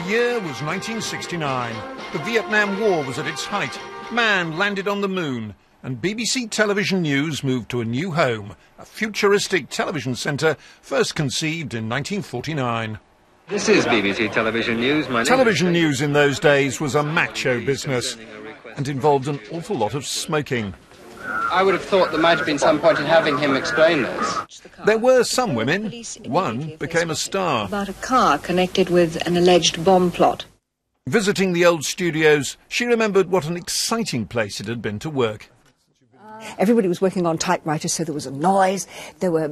year was 1969. The Vietnam War was at its height. Man landed on the moon, and BBC Television News moved to a new home, a futuristic television centre first conceived in 1949. This is BBC Television News. Television news in those days was a macho business and involved an awful lot of smoking. I would have thought there might have been some point in having him explain this. There were some women. One became a star. About a car connected with an alleged bomb plot. Visiting the old studios, she remembered what an exciting place it had been to work. Everybody was working on typewriters, so there was a noise. There were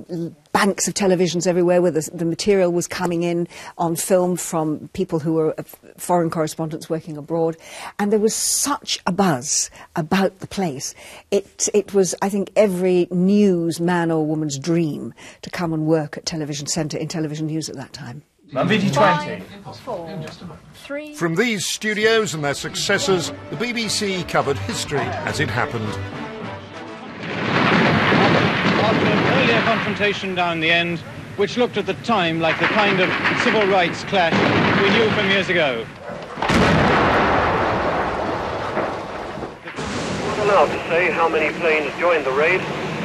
banks of televisions everywhere where the material was coming in on film from people who were foreign correspondents working abroad. And there was such a buzz about the place. It was, I think, every news man or woman's dream to come and work at Television Centre in television news at that time. VT20. 5, 4, 3... From these studios and their successors, the BBC covered history as it happened. After an earlier confrontation down the end, which looked at the time like the kind of civil rights clash we knew from years ago. I'm not allowed to say how many planes joined the raid,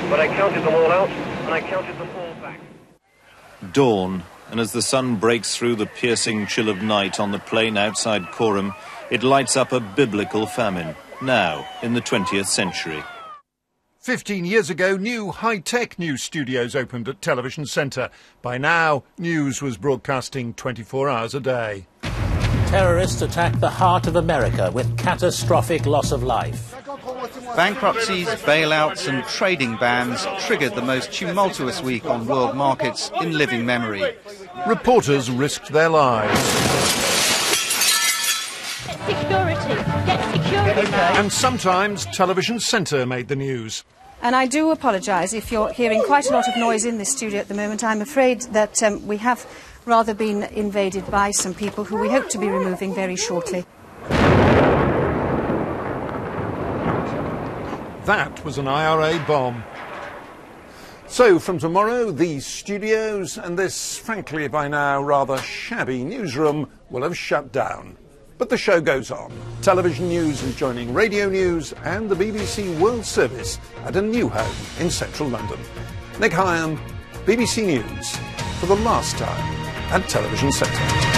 but I counted them all out, and I counted them all back. Dawn, and as the sun breaks through the piercing chill of night on the plain outside Coram, it lights up a biblical famine, now in the 20th century. 15 years ago, new high-tech news studios opened at Television Centre. By now, news was broadcasting 24 hours a day. Terrorists attacked the heart of America with catastrophic loss of life. Bankruptcies, bailouts and trading bans triggered the most tumultuous week on world markets in living memory. Reporters risked their lives. Get security. And sometimes Television Centre made the news. And I do apologise if you're hearing quite a lot of noise in this studio at the moment. I'm afraid that we have rather been invaded by some people who we hope to be removing very shortly. That was an IRA bomb. So from tomorrow, these studios and this, frankly, by now rather shabby newsroom will have shut down. But the show goes on. Television news and joining radio news and the BBC World Service at a new home in central London. Nick Hyam, BBC News, for the last time at Television Centre.